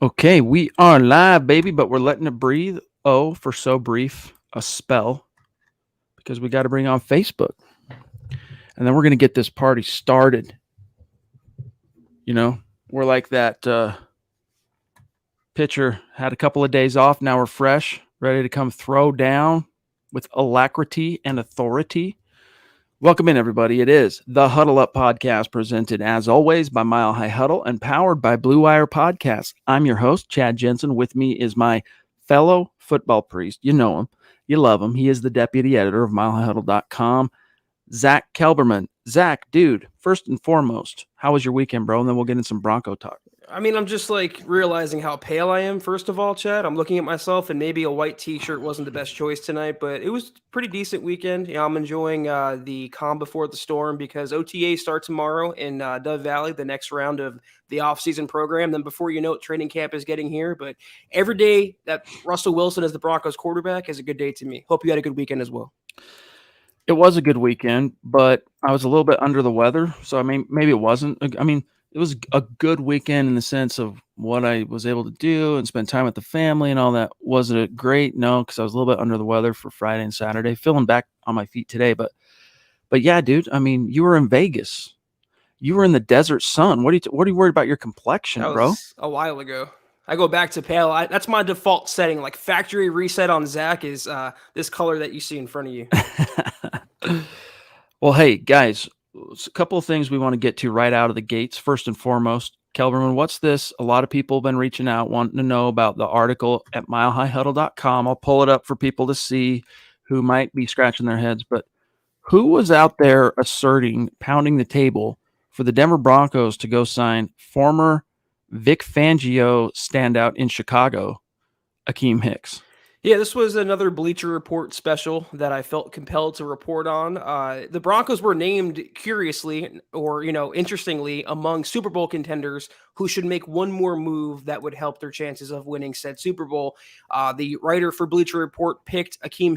Okay, we are live, baby, but we're letting it breathe. Oh, for so brief a spell because we got to bring on Facebook. And then we're going to get this party started. You know, we're like that pitcher had a couple of days off. Now we're fresh, ready to come throw down with alacrity and authority. Welcome in, everybody. It is the Huddle Up Podcast, presented as always by Mile High Huddle and powered by Blue Wire Podcast. I'm your host, Chad Jensen. With me is my fellow football priest. You know him. You love him. He is the deputy editor of milehighhuddle.com, Zack Kelberman. Zach, dude, first and foremost, how was your weekend, bro? And then we'll get into some Bronco talk. I mean, I'm just like realizing how pale I am, first of all, Chad. I'm looking at myself, and maybe a white t shirt wasn't the best choice tonight, but it was a pretty decent weekend. I'm enjoying the calm before the storm because OTA starts tomorrow in Dove Valley, the next round of the offseason program. Then before you know it, training camp is getting here. But every day that Russell Wilson is the Broncos quarterback is a good day to me. Hope you had a good weekend as well. It was a good weekend, but I was a little bit under the weather. So, I mean, maybe it wasn't. I mean, it was a good weekend in the sense of what I was able to do and spend time with the family and all that. Was it great? No, because I was a little bit under the weather for Friday and Saturday. Feeling back on my feet today, but yeah, dude. I mean, you were in Vegas. You were in the desert sun. What are you worried about your complexion, That bro? was a while ago. I go back to pale. That's my default setting. Like factory reset on Zach is this color that you see in front of you. Well, hey guys, a couple of things we want to get to right out of the gates. First and foremost, Kelberman, what's this? A lot of people have been reaching out wanting to know about the article at milehighhuddle.com. I'll pull it up for people to see who might be scratching their heads. But who was out there asserting, pounding the table for the Denver Broncos to go sign former Vic Fangio standout in Chicago, Akeem Hicks? Yeah, this was another Bleacher Report special that I felt compelled to report on. The Broncos were named curiously, or interestingly, among Super Bowl contenders who should make one more move that would help their chances of winning said Super Bowl. The writer for Bleacher Report picked Akeem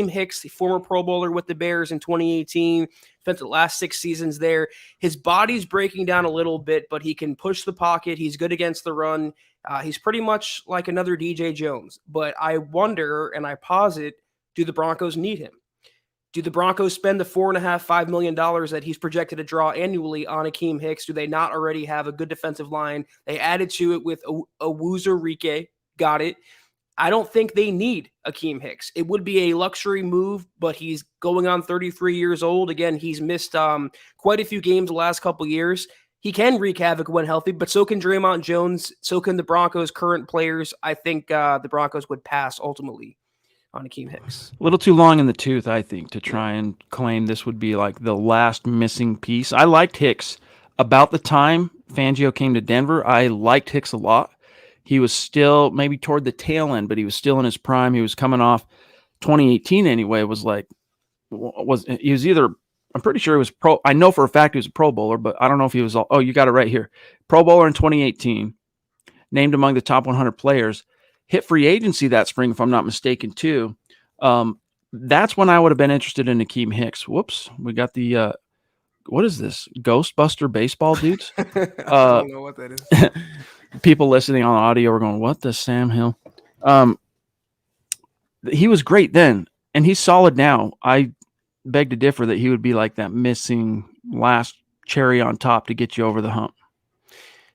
Hicks, the former Pro Bowler with the Bears in 2018. Spent the last 6 seasons there. His body's breaking down a little bit, but he can push the pocket. He's good against the run. He's pretty much like another DJ Jones, but I wonder and I posit, do the Broncos need him? Do the Broncos spend the $4.5 million that he's projected to draw annually on Akeem Hicks? Do they not already have a good defensive line? They added to it with Awuzurike. Got it. I don't think they need Akeem Hicks. It would be a luxury move, but he's going on 33 years old. Again, he's missed quite a few games the last couple years. He can wreak havoc when healthy, but so can Draymond Jones. So can the Broncos' current players. I think the Broncos would pass ultimately on Akeem Hicks. A little too long in the tooth, I think, to try and claim this would be like the last missing piece. I liked Hicks. About the time Fangio came to Denver, I liked Hicks a lot. He was still maybe toward the tail end, but he was still in his prime. He was coming off 2018 anyway. He was either, I'm pretty sure he was pro. I know for a fact he was a Pro Bowler, but I don't know if he was all. Oh, you got it right here. Pro Bowler in 2018, named among the top 100 players. Hit free agency that spring, if I'm not mistaken, too. That's when I would have been interested in Akeem Hicks. Whoops, we got the what is this? Ghostbuster baseball dudes? I don't know what that is. People listening on audio are going, "What the Sam Hill?" He was great then, and he's solid now. I beg to differ that he would be like that missing last cherry on top to get you over the hump.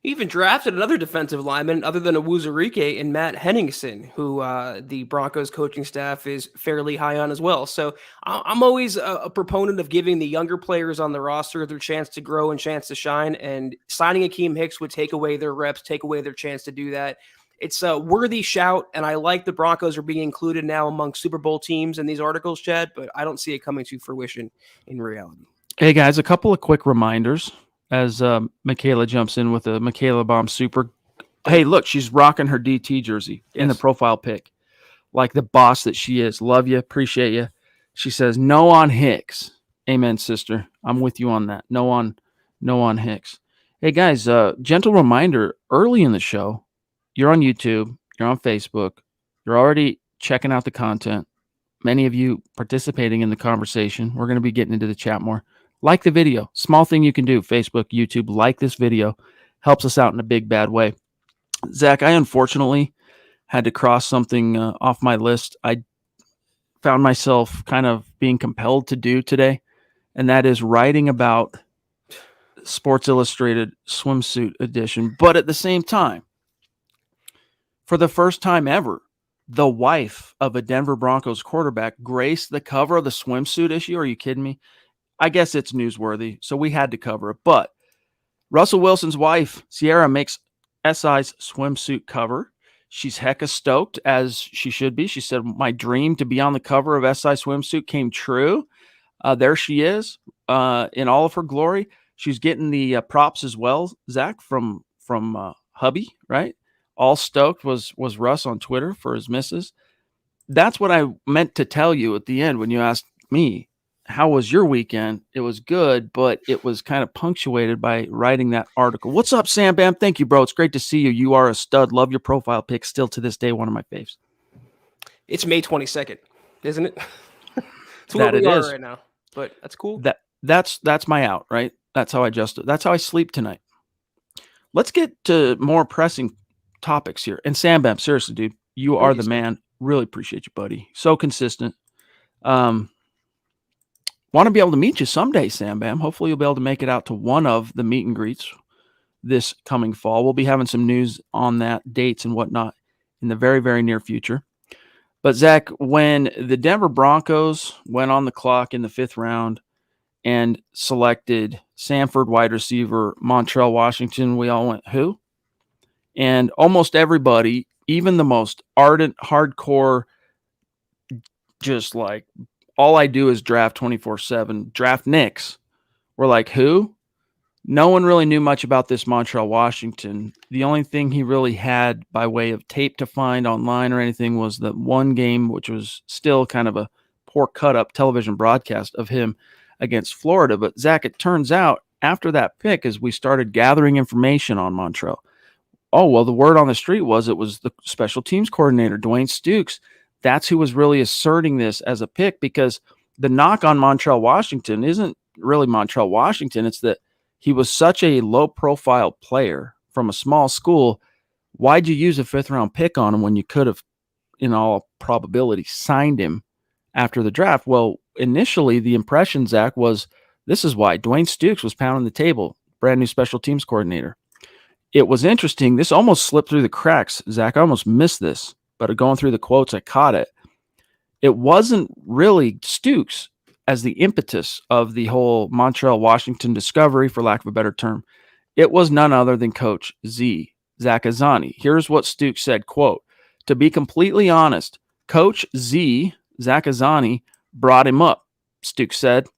He even drafted another defensive lineman other than Awuzurike in Matt Henningsen, who the Broncos coaching staff is fairly high on as well. So I'm always a proponent of giving the younger players on the roster their chance to grow and chance to shine. And signing Akeem Hicks would take away their reps, take away their chance to do that. It's a worthy shout, and I like the Broncos are being included now among Super Bowl teams in these articles, Chad, but I don't see it coming to fruition in reality. Hey, guys, a couple of quick reminders as Michaela jumps in with a Michaela Bomb Super. Hey, look, she's rocking her DT jersey in the profile pic, like the boss that she is. Love you. Appreciate you. She says, no on Hicks. Amen, sister. I'm with you on that. No on Hicks. Hey, guys, gentle reminder, early in the show, you're on YouTube, you're on Facebook, you're already checking out the content. Many of you participating in the conversation. We're going to be getting into the chat more. Like the video. Small thing you can do. Facebook, YouTube, like this video. Helps us out in a big, bad way. Zach, I unfortunately had to cross something off my list. I found myself kind of being compelled to do today, and that is writing about Sports Illustrated swimsuit edition. But at the same time, for the first time ever, the wife of a Denver Broncos quarterback graced the cover of the swimsuit issue. Are you kidding me? I guess it's newsworthy, so we had to cover it. But Russell Wilson's wife, Sierra, makes SI's swimsuit cover. She's hecka stoked, as she should be. She said, my dream to be on the cover of SI swimsuit came true. There she is in all of her glory. She's getting the props as well, Zach, from hubby, right? All stoked was Russ on Twitter for his missus. That's what I meant to tell you at the end when you asked me, how was your weekend? It was good, but it was kind of punctuated by writing that article. What's up, Sam Bam? Thank you, bro. It's great to see you. You are a stud. Love your profile pic. Still to this day, one of my faves. It's May 22nd, isn't it? It's where we are right now, but that's cool. That's my out, right? That's how I sleep tonight. Let's get to more pressing topics here. And Sam Bam, seriously, dude, you are the man. Really appreciate you, buddy. So consistent. Want to be able to meet you someday, Sam Bam. Hopefully you'll be able to make it out to one of the meet and greets this coming fall. We'll be having some news on that, dates and whatnot, in the very, very near future. But Zach, when the Denver Broncos went on the clock in the 5th round and selected Samford wide receiver Montrell Washington, we all went, who? And almost everybody, even the most ardent, hardcore, just like, all I do is draft 24/7, draft Knicks. We're like, who? No one really knew much about this Montrell Washington. The only thing he really had by way of tape to find online or anything was the one game, which was still kind of a poor cut-up television broadcast of him against Florida. But, Zach, it turns out after that pick, as we started gathering information on Montrell, oh, well, the word on the street was it was the special teams coordinator, Dwayne Stukes. That's who was really asserting this as a pick, because the knock on Montrell Washington isn't really Montrell Washington. It's that he was such a low-profile player from a small school. Why'd you use a 5th-round pick on him when you could have, in all probability, signed him after the draft? Well, initially, the impression, Zach, was this is why. Dwayne Stukes was pounding the table, brand new special teams coordinator. It was interesting. This almost slipped through the cracks, Zach. I almost missed this, but going through the quotes, I caught it. It wasn't really Stukes as the impetus of the whole Montrell Washington discovery, for lack of a better term. It was none other than Coach Z, Zach Azzanni. Here's what Stukes said, quote, to be completely honest, Coach Z, Zach Azzanni, brought him up, Stukes said.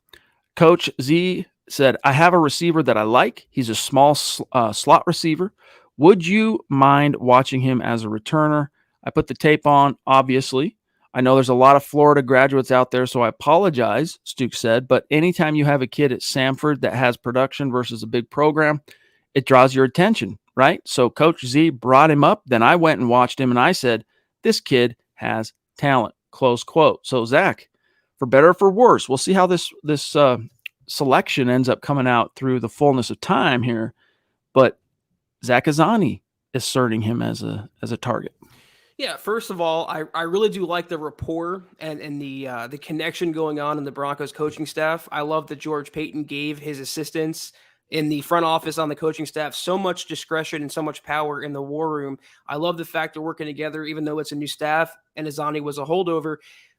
Coach Z said, I have a receiver that I like. He's a small slot receiver. Would you mind watching him as a returner? I put the tape on, obviously. I know there's a lot of Florida graduates out there, so I apologize, Stukes said, but anytime you have a kid at Samford that has production versus a big program, it draws your attention, right? So Coach Z brought him up, then I went and watched him, and I said, this kid has talent, close quote. So, Zach, for better or for worse, we'll see how this selection ends up coming out through the fullness of time here, but Zach Azzanni is asserting him as a target. Yeah, first of all, I really do like the rapport and the connection going on in the Broncos coaching staff. I love that George Payton gave his assistants in the front office on the coaching staff so much discretion and so much power in the war room. I love the fact they're working together, even though it's a new staff and Azzanni was a holdover.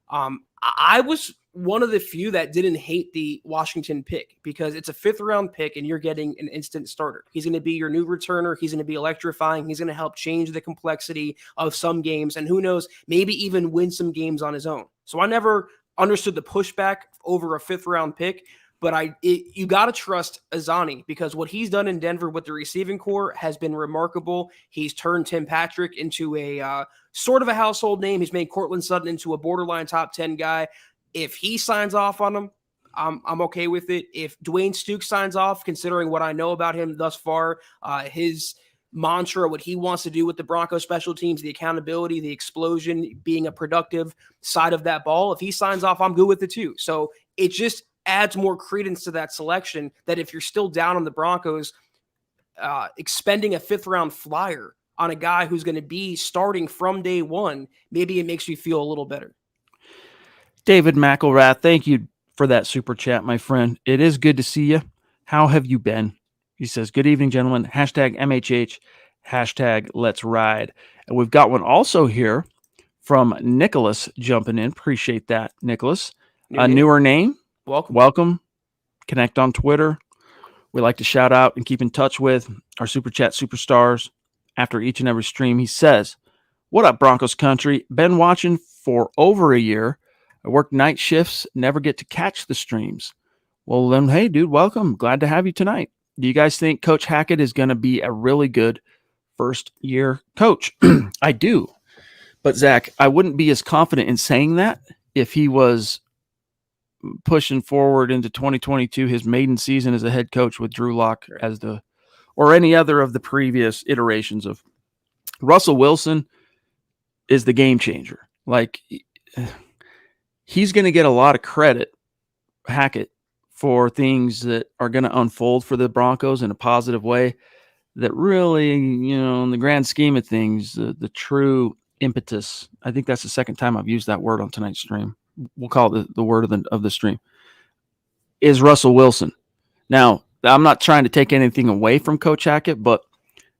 I was one of the few that didn't hate the Washington pick because it's a 5th-round pick and you're getting an instant starter. He's going to be your new returner. He's going to be electrifying. He's going to help change the complexity of some games and who knows, maybe even win some games on his own. So I never understood the pushback over a 5th-round pick, but you got to trust Azzanni because what he's done in Denver with the receiving core has been remarkable. He's turned Tim Patrick into a sort of a household name. He's made Cortland Sutton into a borderline top 10 guy. If he signs off on him, I'm okay with it. If Dwayne Stukes signs off, considering what I know about him thus far, his mantra, what he wants to do with the Broncos special teams, the accountability, the explosion, being a productive side of that ball, if he signs off, I'm good with it too. So it just adds more credence to that selection that if you're still down on the Broncos, expending a 5th-round flyer on a guy who's going to be starting from day one, maybe it makes you feel a little better. David McElrath, thank you for that super chat, my friend. It is good to see you. How have you been? He says, good evening, gentlemen. Hashtag MHH, hashtag let's ride. And we've got one also here from Nicholas jumping in. Appreciate that, Nicholas. A newer name. Welcome. Connect on Twitter. We like to shout out and keep in touch with our super chat superstars after each and every stream. He says, what up, Broncos country? Been watching for over a year. I work night shifts, never get to catch the streams. Well, then, hey, dude, welcome. Glad to have you tonight. Do you guys think Coach Hackett is going to be a really good first-year coach? I do. But, Zach, I wouldn't be as confident in saying that if he was pushing forward into 2022, his maiden season as a head coach with Drew Lock as or any other of the previous iterations of Russell Wilson is the game changer. Like, he's going to get a lot of credit, Hackett, for things that are going to unfold for the Broncos in a positive way that really, in the grand scheme of things, the true impetus, I think that's the second time I've used that word on tonight's stream. We'll call it the word of the stream, is Russell Wilson. Now, I'm not trying to take anything away from Coach Hackett, but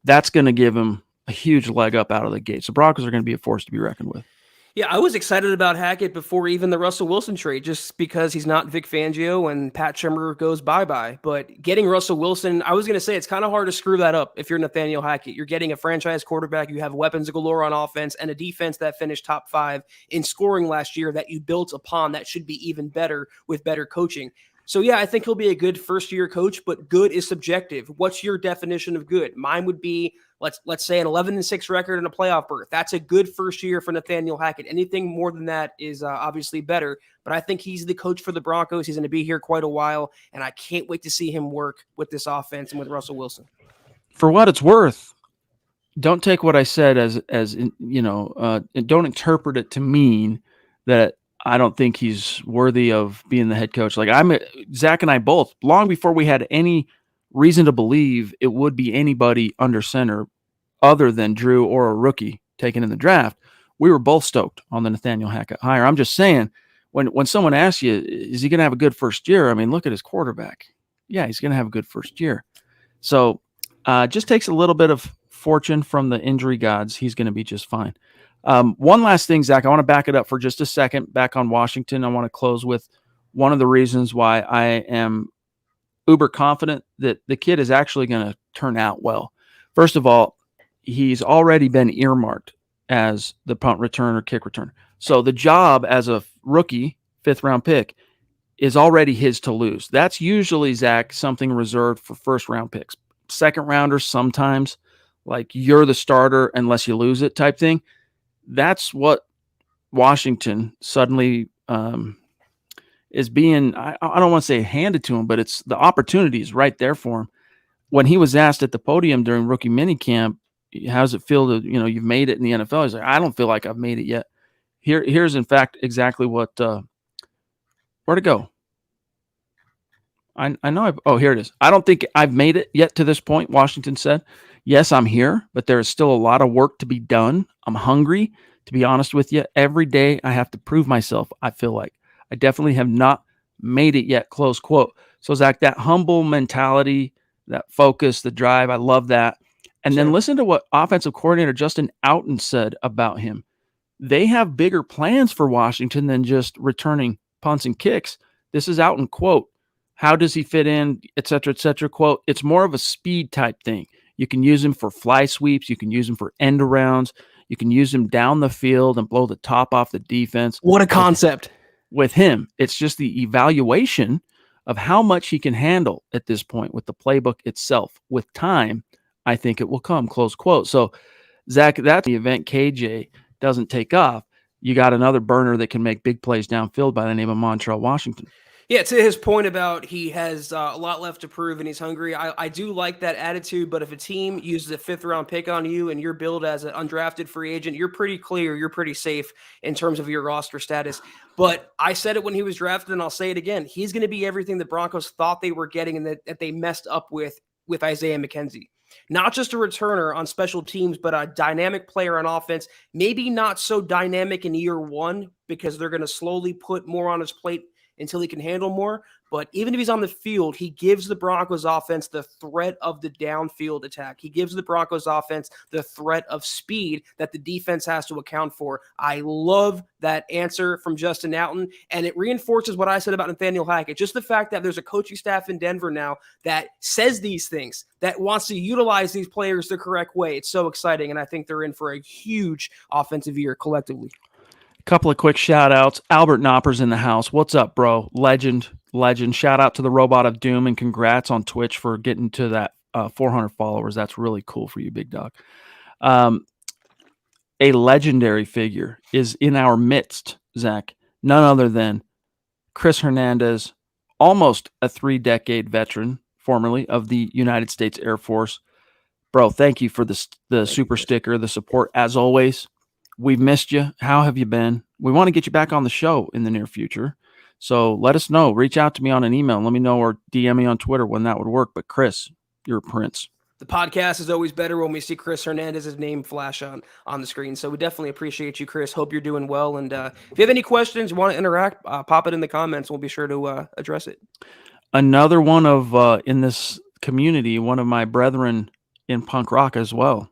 that's going to give him a huge leg up out of the gate. So Broncos are going to be a force to be reckoned with. Yeah, I was excited about Hackett before even the Russell Wilson trade, just because he's not Vic Fangio and Pat Shurmur goes bye-bye. But getting Russell Wilson, I was going to say it's kind of hard to screw that up if you're Nathaniel Hackett. You're getting a franchise quarterback, you have weapons galore on offense, and a defense that finished top 5 in scoring last year that you built upon that should be even better with better coaching. So, yeah, I think he'll be a good first-year coach, but good is subjective. What's your definition of good? Mine would be, let's say, an 11-6 record and a playoff berth. That's a good first year for Nathaniel Hackett. Anything more than that is obviously better, but I think he's the coach for the Broncos. He's going to be here quite a while, and I can't wait to see him work with this offense and with Russell Wilson. For what it's worth, don't take what I said as don't interpret it to mean that I don't think he's worthy of being the head coach. Like Zach and I both, long before we had any reason to believe it would be anybody under center other than Drew or a rookie taken in the draft, we were both stoked on the Nathaniel Hackett hire. I'm just saying, when someone asks you, is he going to have a good first year? I mean, look at his quarterback. Yeah, he's going to have a good first year. So just takes a little bit of fortune from the injury gods. He's going to be just fine. One last thing, Zach, I want to back it up for just a second. Back on Washington, I want to close with one of the reasons why I am uber confident that the kid is actually going to turn out well. First of all, he's already been earmarked as the punt return or kick return. So the job as a rookie, 5th-round pick, is already his to lose. That's usually, Zach, something reserved for first-round picks. Second-rounders sometimes, like you're the starter unless you lose it type thing. That's what Washington suddenly is being, I don't want to say handed to him, but it's the opportunity is right there for him. When he was asked at the podium during rookie minicamp, how does it feel to, you've made it in the NFL? He's like, I don't feel like I've made it yet. Here's in fact exactly what, where'd it go? I know. Here it is. I don't think I've made it yet to this point, Washington said. Yes, I'm here, but there is still a lot of work to be done. I'm hungry, to be honest with you. Every day I have to prove myself, I feel like. I definitely have not made it yet, close quote. So, Zach, that humble mentality, that focus, the drive, I love that. And then listen to what offensive coordinator Justin Outen said about him. They have bigger plans for Washington than just returning punts and kicks. This is Outen, quote, how does he fit in, et cetera, quote, it's more of a speed type thing. You can use him for fly sweeps. You can use him for end arounds. You can use him down the field and blow the top off the defense. What a concept. With him, it's just the evaluation of how much he can handle at this point with the playbook itself. With time, I think it will come, close quote. So, Zach, that's the event KJ doesn't take off. You got another burner that can make big plays downfield by the name of Montrell Washington. Yeah, to his point about he has a lot left to prove and he's hungry, I do like that attitude, but if a team uses a 5th-round pick on you and you're billed as an undrafted free agent, you're pretty clear, you're pretty safe in terms of your roster status. But I said it when he was drafted, and I'll say it again. He's going to be everything the Broncos thought they were getting and that they messed up with Isaiah McKenzie. not just a returner on special teams, but a dynamic player on offense. Maybe not so dynamic in year one because they're going to slowly put more on his plate until he can handle more. But even if he's on the field, he gives the Broncos offense the threat of the downfield attack. He gives the Broncos offense the threat of speed that the defense has to account for. I love that answer from Justin Alton, and it reinforces what I said about Nathaniel Hackett. Just the fact that there's a coaching staff in Denver now that says these things, that wants to utilize these players the correct way. It's so exciting, and I think they're in for a huge offensive year collectively. Couple of quick shout outs. Albert Knopper's in the house. What's up, bro? Legend. Shout out to the Robot of Doom, and congrats on Twitch for getting to that 400 followers. That's really cool for you, big dog. A legendary figure is in our midst, Zach. None other than Chris Hernandez, almost a 3-decade veteran, formerly of the United States Air Force. Bro, thank you for the super sticker, the support, as always. We've missed you. How have you been? We want to get you back on the show in the near future. So let us know. Reach out to me on an email. Let me know, or DM me on Twitter when that would work. But Chris, you're a prince. The podcast is always better when we see Chris Hernandez's name flash on the screen. So we definitely appreciate you, Chris. Hope you're doing well. And if you have any questions, you want to interact, pop it in the comments. We'll be sure to address it. Another one of, in this community, one of my brethren in punk rock as well.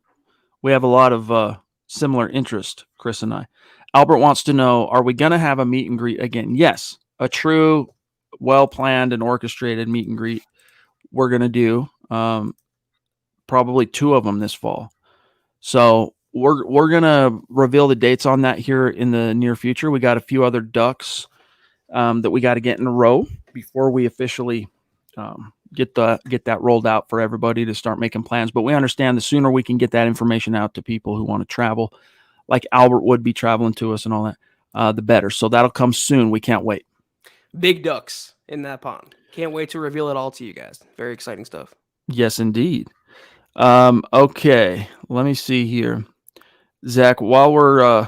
We have a lot of similar interest, Chris and I. Albert wants to know, are we going to have a meet and greet again? Yes, a true, well-planned and orchestrated meet and greet we're going to do. Probably 2 of them this fall. So we're going to reveal the dates on that here in the near future. We got a few other ducks that we got to get in a row before we officially get that rolled out for everybody to start making plans. But we understand the sooner we can get that information out to people who want to travel, like Albert would be traveling to us and all that, the better. So that'll come soon. We can't wait. Big ducks in that pond. Can't wait to reveal it all to you guys. Very exciting stuff. Yes, indeed. Okay, let me see here. Zach, while we're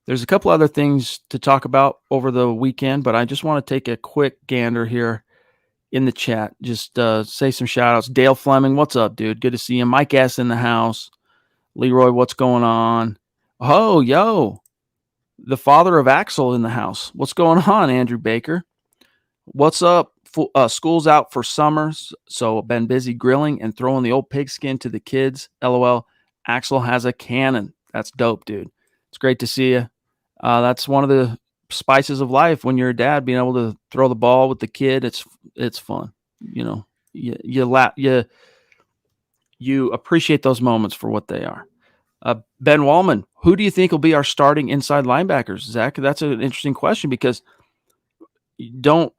there's a couple other things to talk about over the weekend, but I just want to take a quick gander here in the chat. Just say some shout outs. Dale Fleming, what's up, dude? Good to see you. Mike S in the house. Leroy, what's going on? Oh, yo, the father of Axel in the house. What's going on, Andrew Baker? What's up? School's out for summers, so been busy grilling and throwing the old pigskin to the kids. LOL. Axel has a cannon. That's dope, dude. It's great to see you. That's one of the spices of life when you're a dad, being able to throw the ball with the kid. It's fun. You know, you appreciate those moments for what they are. Ben Wallman, who do you think will be our starting inside linebackers? Zach, that's an interesting question because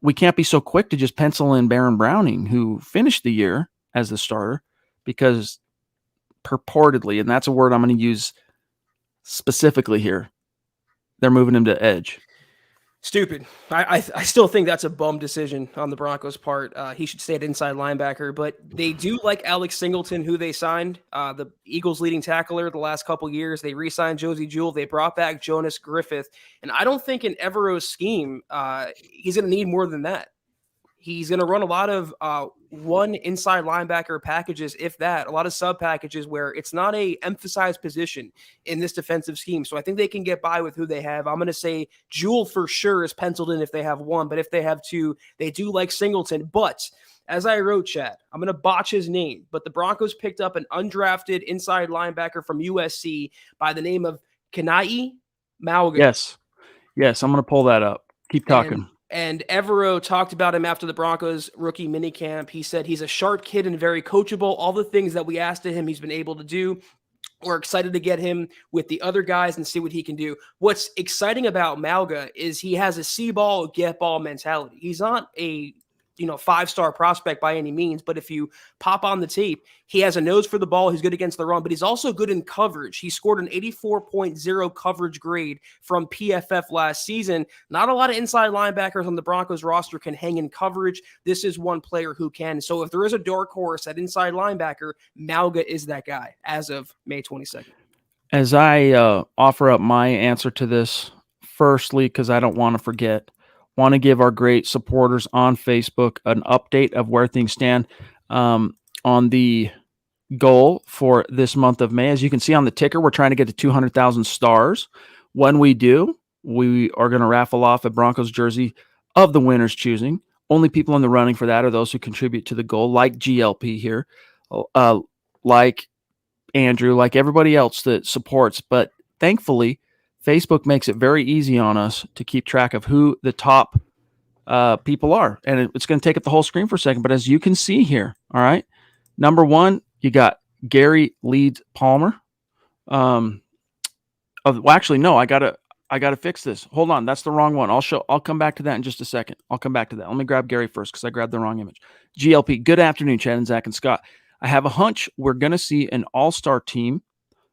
we can't be so quick to just pencil in Baron Browning, who finished the year as the starter, because purportedly, and that's a word I'm going to use specifically here, they're moving him to edge. Stupid. I still think that's a bum decision on the Broncos' part. He should stay at inside linebacker, but they do like Alex Singleton, who they signed, the Eagles' leading tackler the last couple years. They re-signed Josie Jewell. They brought back Jonas Griffith. And I don't think in Evero's scheme, he's going to need more than that. He's going to run a lot of one inside linebacker packages, if that, a lot of sub packages where it's not a emphasized position in this defensive scheme. So I think they can get by with who they have. I'm going to say Jewell for sure is penciled in if they have 1, but if they have 2, they do like Singleton. But as I wrote, Chad, I'm going to botch his name, but the Broncos picked up an undrafted inside linebacker from USC by the name of Kenai Mauga. Yes, I'm going to pull that up. Keep talking. And Evero talked about him after the Broncos rookie minicamp. He said he's a sharp kid and very coachable. All the things that we asked of him, he's been able to do. We're excited to get him with the other guys and see what he can do. What's exciting about Mauga is he has a see ball, get ball mentality. He's not a 5-star prospect by any means, but if you pop on the tape, he has a nose for the ball. He's good against the run, but he's also good in coverage. He scored an 84.0 coverage grade from PFF last season. Not a lot of inside linebackers on the Broncos roster can hang in coverage. This is one player who can. So if there is a dark horse at inside linebacker, Mauga is that guy as of May 22nd. As I offer up my answer to this, firstly, because I don't want to forget, want to give our great supporters on Facebook an update of where things stand on the goal for this month of May. As you can see on the ticker, we're trying to get to 200,000 stars. When we do, we are going to raffle off a Broncos jersey of the winner's choosing. Only people in the running for that are those who contribute to the goal, like GLP here, like Andrew, like everybody else that supports. But thankfully, Facebook makes it very easy on us to keep track of who the top people are. And it's going to take up the whole screen for a second. But as you can see here, all right, number one, you got Gary Leeds Palmer. Well, actually, no, I gotta fix this. Hold on, that's the wrong one. I'll come back to that in just a second. I'll come back to that. Let me grab Gary first because I grabbed the wrong image. GLP, good afternoon, Chad and Zach and Scott. I have a hunch we're gonna see an all-star team,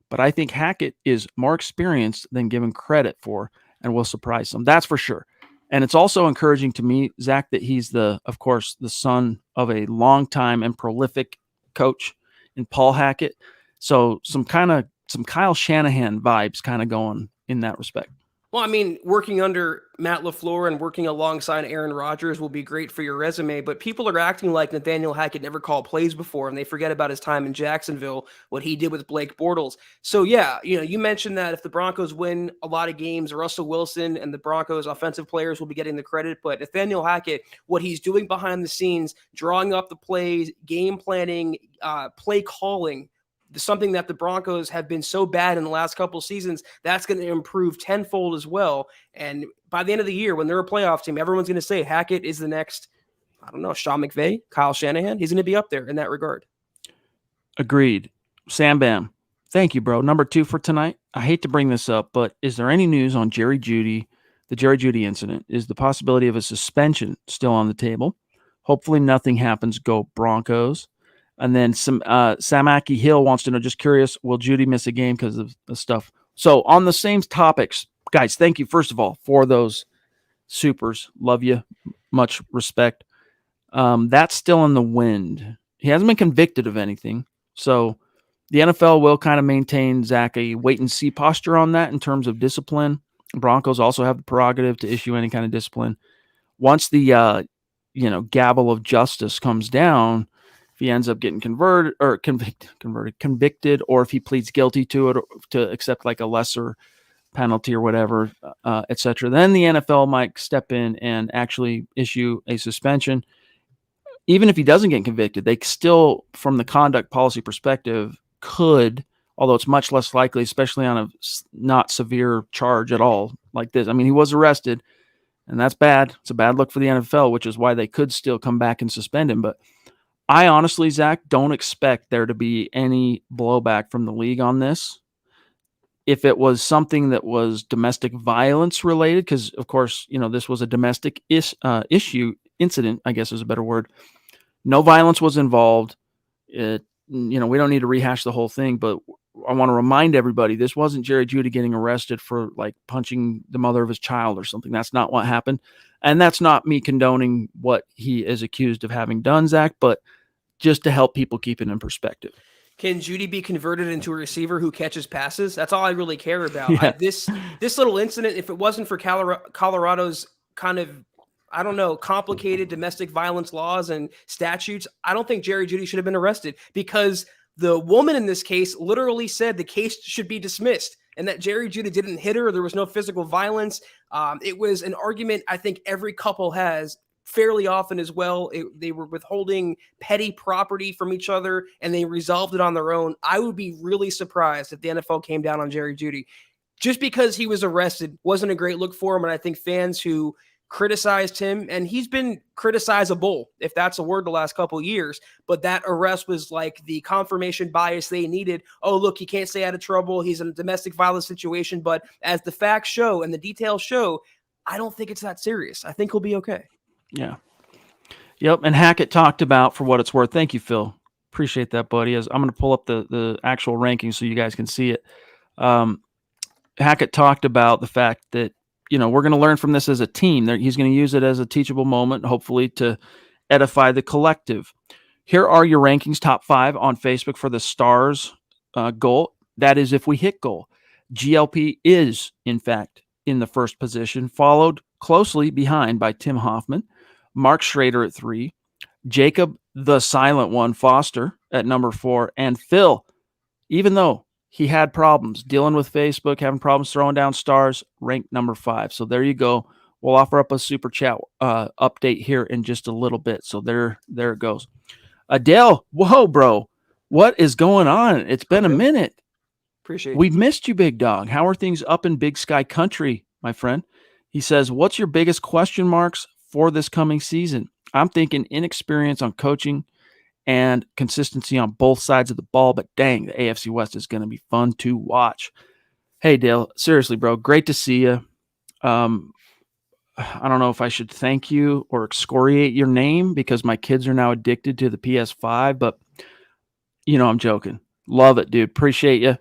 but I think Hackett is more experienced than given credit for and will surprise some. That's for sure. And it's also encouraging to me, Zach, that he's of course, the son of a longtime and prolific coach in Paul Hackett. So some Kyle Shanahan vibes kind of going in that respect. Well, I mean, working under Matt LaFleur and working alongside Aaron Rodgers will be great for your resume, but people are acting like Nathaniel Hackett never called plays before, and they forget about his time in Jacksonville, what he did with Blake Bortles. So, yeah, you mentioned that if the Broncos win a lot of games, Russell Wilson and the Broncos offensive players will be getting the credit, but Nathaniel Hackett, what he's doing behind the scenes, drawing up the plays, game planning, play calling, something that the Broncos have been so bad in the last couple of seasons, that's going to improve tenfold as well. And by the end of the year, when they're a playoff team, everyone's going to say Hackett is the next, I don't know, Sean McVay, Kyle Shanahan. He's going to be up there in that regard. Agreed. Sam Bam, thank you, bro. Number 2 for tonight. I hate to bring this up, but is there any news on Jeudy, the Jeudy incident? Is the possibility of a suspension still on the table? Hopefully nothing happens. Go Broncos. And then Samaki Hill wants to know, just curious, will Jeudy miss a game because of the stuff? So on the same topics, guys, thank you, first of all, for those supers. Love you. Much respect. That's still in the wind. He hasn't been convicted of anything. So the NFL will kind of maintain, Zach, a wait-and-see posture on that in terms of discipline. Broncos also have the prerogative to issue any kind of discipline. Once the gavel of justice comes down, if he ends up getting convicted, or if he pleads guilty to it, to accept like a lesser penalty or whatever, etc., then the NFL might step in and actually issue a suspension. Even if he doesn't get convicted, they still, from the conduct policy perspective, could, although it's much less likely, especially on a not severe charge at all like this. I mean, he was arrested, and that's bad. It's a bad look for the NFL, which is why they could still come back and suspend him. But I honestly, Zach, don't expect there to be any blowback from the league on this. If it was something that was domestic violence related, because, of course, this was a domestic incident, I guess is a better word. No violence was involved. We don't need to rehash the whole thing, but I want to remind everybody, this wasn't Jerry Jeudy getting arrested for like punching the mother of his child or something. That's not what happened. And that's not me condoning what he is accused of having done, Zach, but just to help people keep it in perspective. Can Jeudy be converted into a receiver who catches passes? That's all I really care about. Yeah. This little incident, if it wasn't for Colorado's kind of, I don't know, complicated domestic violence laws and statutes, I don't think Jerry Jeudy should have been arrested, because the woman in this case literally said the case should be dismissed and that Jerry Jeudy didn't hit her. There was no physical violence. It was an argument I think every couple has fairly often as well. They were withholding petty property from each other, and they resolved it on their own. I would be really surprised if the NFL came down on Jerry Jeudy. Just because he was arrested wasn't a great look for him, and I think fans who criticized him, and he's been criticizable, if that's a word, the last couple of years, but that arrest was like the confirmation bias they needed. Oh, look, he can't stay out of trouble. He's in a domestic violence situation, but as the facts show and the details show, I don't think it's that serious. I think he'll be okay. Yeah. Yep. And Hackett talked about, for what it's worth. Thank you, Phil. Appreciate that, buddy. As I'm going to pull up the actual rankings so you guys can see it. Hackett talked about the fact that, we're going to learn from this as a team. He's going to use it as a teachable moment, hopefully to edify the collective. Here are your rankings, top 5 on Facebook for the stars goal. That is if we hit goal. GLP is, in fact, in the first position, followed closely behind by Tim Hoffman, Mark Schrader at 3, Jacob, the silent one, Foster at number 4, and Phil, even though he had problems dealing with Facebook, having problems throwing down stars, ranked number 5. So there you go. We'll offer up a super chat update here in just a little bit. So there it goes. Adele, whoa, bro. What is going on? It's been a minute. Appreciate it. We've missed you, big dog. How are things up in Big Sky Country, my friend? He says, what's your biggest question marks for this coming season? I'm thinking inexperience on coaching and consistency on both sides of the ball, but dang, the AFC West is going to be fun to watch. Hey, Dale, seriously, bro, great to see you. I don't know if I should thank you or excoriate your name because my kids are now addicted to the PS5, but, I'm joking. Love it, dude. Appreciate you.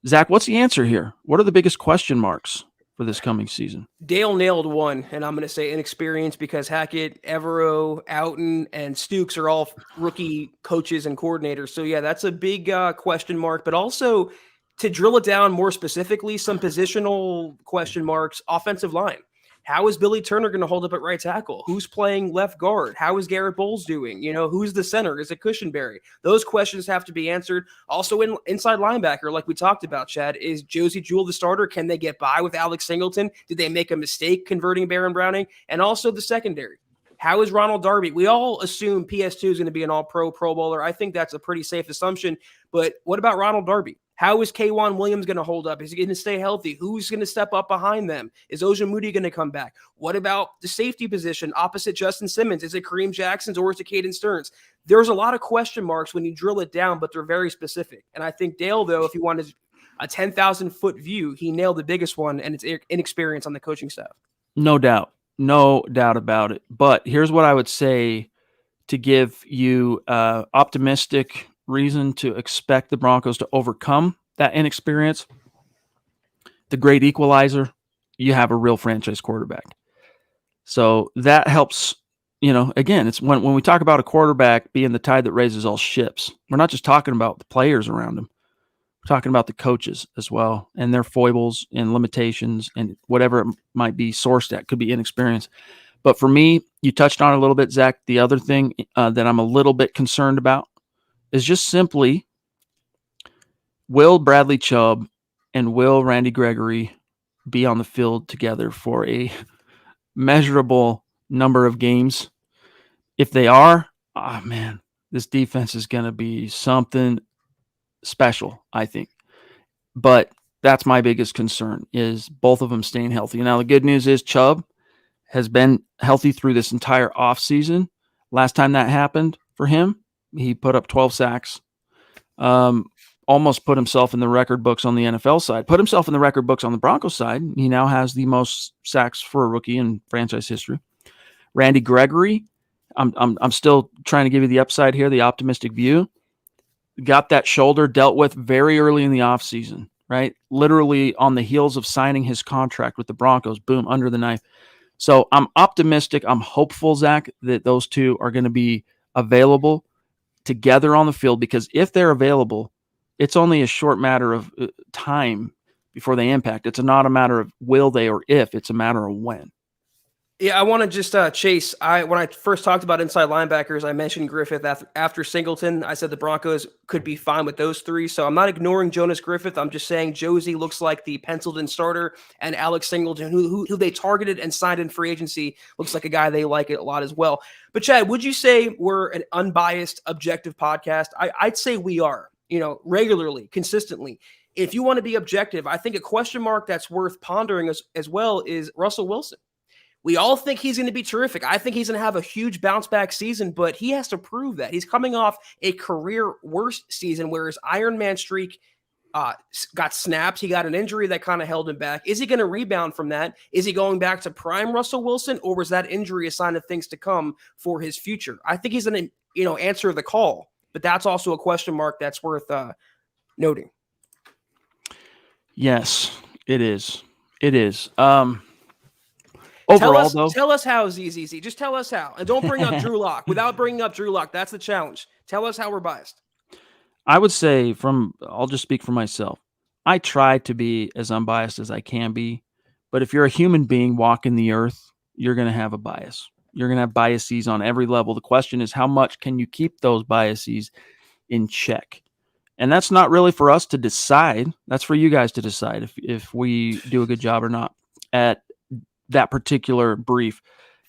Zach, what's the answer here? What are the biggest question marks for this coming season? Dale nailed one, and I'm going to say inexperience because Hackett, Evero, Outen, and Stukes are all rookie coaches and coordinators. So, yeah, that's a big question mark. But also, to drill it down more specifically, some positional question marks, offensive line. How is Billy Turner going to hold up at right tackle? Who's playing left guard? How is Garrett Bowles doing? Who's the center? Is it Cushenberry? Those questions have to be answered. Also, inside linebacker, like we talked about, Chad, is Josie Jewell the starter? Can they get by with Alex Singleton? Did they make a mistake converting Baron Browning? And also the secondary. How is Ronald Darby? We all assume PS2 is going to be an all-pro Pro Bowler. I think that's a pretty safe assumption. But what about Ronald Darby? How is K'Wan Williams going to hold up? Is he going to stay healthy? Who's going to step up behind them? Is Ojemudia going to come back? What about the safety position opposite Justin Simmons? Is it Kareem Jackson's or is it Caden Stearns? There's a lot of question marks when you drill it down, but they're very specific. And I think Dale, though, if you wanted a 10,000-foot view, he nailed the biggest one, and it's inexperience on the coaching staff. No doubt. No doubt about it. But here's what I would say to give you optimistic reason to expect the Broncos to overcome that inexperience. The great equalizer, you have a real franchise quarterback. So that helps, again, it's when we talk about a quarterback being the tide that raises all ships, we're not just talking about the players around him. We're talking about the coaches as well and their foibles and limitations and whatever it might be sourced at. Could be inexperience. But for me, you touched on it a little bit, Zach. The other thing that I'm a little bit concerned about is just simply, will Bradley Chubb and will Randy Gregory be on the field together for a measurable number of games? If they are, man, this defense is going to be something special, I think. But that's my biggest concern, is both of them staying healthy. Now, the good news is Chubb has been healthy through this entire offseason. Last time that happened for him, he put up 12 sacks, almost put himself in the record books on the NFL side, put himself in the record books on the Broncos side. He now has the most sacks for a rookie in franchise history. Randy Gregory, I'm still trying to give you the upside here, the optimistic view. Got that shoulder dealt with very early in the offseason, right? Literally on the heels of signing his contract with the Broncos, boom, under the knife. So I'm optimistic. I'm hopeful, Zach, that those two are going to be available together on the field, because if they're available, it's only a short matter of time before they impact. It's not a matter of will they or if, it's a matter of when. Yeah, I want to just Chase. When I first talked about inside linebackers, I mentioned Griffith after Singleton. I said the Broncos could be fine with those three. So I'm not ignoring Jonas Griffith. I'm just saying Josie looks like the penciled-in starter, and Alex Singleton, who they targeted and signed in free agency, looks like a guy they like a lot as well. But Chad, would you say we're an unbiased, objective podcast? I'd say we are. Regularly, consistently. If you want to be objective, I think a question mark that's worth pondering as well is Russell Wilson. We all think he's going to be terrific. I think he's going to have a huge bounce back season, but he has to prove that. He's coming off a career worst season where his Iron Man streak got snapped. He got an injury that kind of held him back. Is he going to rebound from that? Is he going back to prime Russell Wilson, or was that injury a sign of things to come for his future? I think he's going to, answer the call, but that's also a question mark that's worth noting. Yes, it is. It is. Overall, tell us how, ZZZ. Just tell us how. And don't bring up Drew Lock. Without bringing up Drew Lock, that's the challenge. Tell us how we're biased. I would say I'll just speak for myself. I try to be as unbiased as I can be. But if you're a human being walking the earth, you're going to have a bias. You're going to have biases on every level. The question is, how much can you keep those biases in check? And that's not really for us to decide. That's for you guys to decide if we do a good job or not at that particular brief.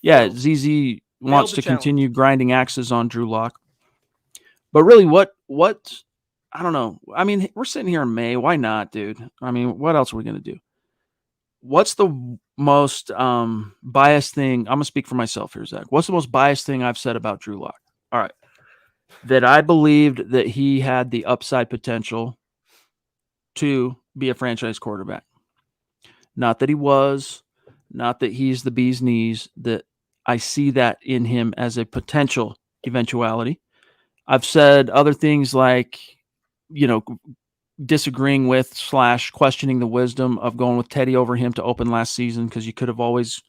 Yeah, ZZ wants to continue grinding axes on Drew Lock. But really, what I don't know. I mean, we're sitting here in May. Why not, dude? I mean, what else are we going to do? What's the most biased thing? I'm going to speak for myself here, Zach. What's the most biased thing I've said about Drew Lock? All right. That I believed that he had the upside potential to be a franchise quarterback. Not that he was, not that he's the bee's knees, that I see that in him as a potential eventuality. I've said other things like, disagreeing with / questioning the wisdom of going with Teddy over him to open last season, because you could have always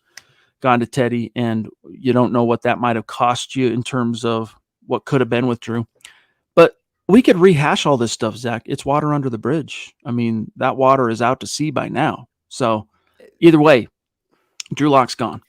gone to Teddy, and you don't know what that might have cost you in terms of what could have been with Drew. But we could rehash all this stuff, Zach. It's water under the bridge. I mean, that water is out to sea by now. So either way, Drew Lock's gone.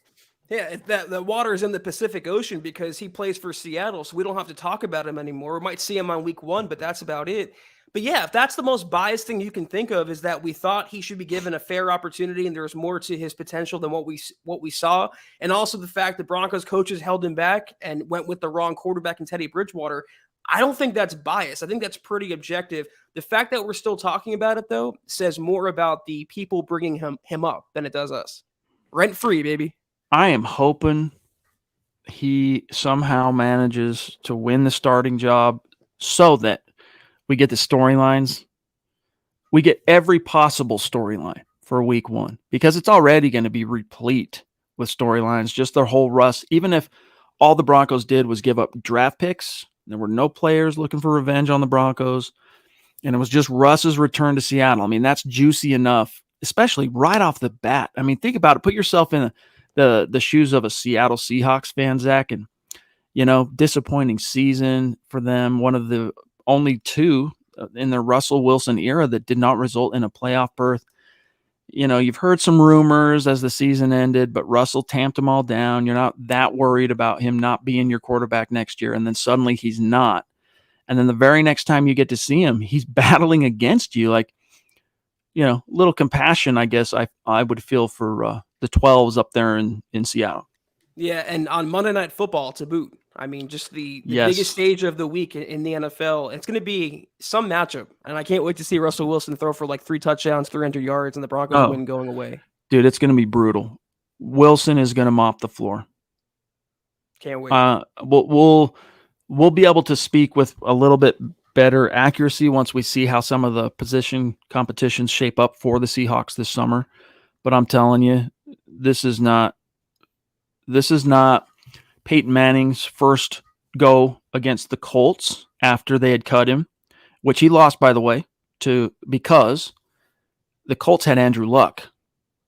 Yeah, the water is in the Pacific Ocean because he plays for Seattle, so we don't have to talk about him anymore. We might see him on week 1, but that's about it. But yeah, if that's the most biased thing you can think of, is that we thought he should be given a fair opportunity and there's more to his potential than what we saw. And also the fact that Broncos coaches held him back and went with the wrong quarterback in Teddy Bridgewater. I don't think that's bias. I think that's pretty objective. The fact that we're still talking about it, though, says more about the people bringing him up than it does us. Rent free, baby. I am hoping he somehow manages to win the starting job so that we get the storylines. We get every possible storyline for week 1, because it's already going to be replete with storylines, just their whole Russ. Even if all the Broncos did was give up draft picks, there were no players looking for revenge on the Broncos, and it was just Russ's return to Seattle. I mean, that's juicy enough, especially right off the bat. I mean, think about it. Put yourself in the shoes of a Seattle Seahawks fan, Zach, and, disappointing season for them. One of the only 2 in the Russell Wilson era that did not result in a playoff berth. You've heard some rumors as the season ended, but Russell tamped them all down. You're not that worried about him not being your quarterback next year. And then suddenly he's not. And then the very next time you get to see him, he's battling against you. Like, little compassion, I guess I would feel for the 12s up there in Seattle. Yeah, and on Monday Night Football to boot. I mean, just the biggest stage of the week in the NFL. It's going to be some matchup, and I can't wait to see Russell Wilson throw for like 3 touchdowns, 300 yards, and the Broncos win going away. Dude, it's going to be brutal. Wilson is going to mop the floor. Can't wait. We'll be able to speak with a little bit better accuracy once we see how some of the position competitions shape up for the Seahawks this summer. But I'm telling you, this is not Peyton Manning's first go against the Colts after they had cut him, which he lost, by the way, because the Colts had Andrew Luck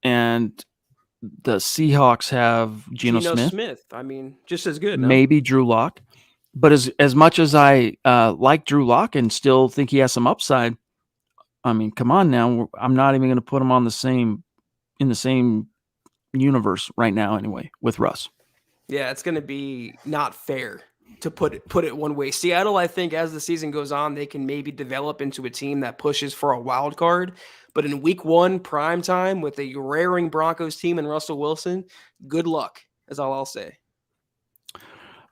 and the Seahawks have Geno Smith. I mean, just as good. Maybe Drew Lock. But as much as I like Drew Lock and still think he has some upside, I mean, come on now. I'm not even going to put him in the same universe right now anyway with Russ. Yeah, it's going to be not fair to put it one way. Seattle, I think, as the season goes on, they can maybe develop into a team that pushes for a wild card. But in week 1, prime time with a raring Broncos team and Russell Wilson, good luck is all I'll say.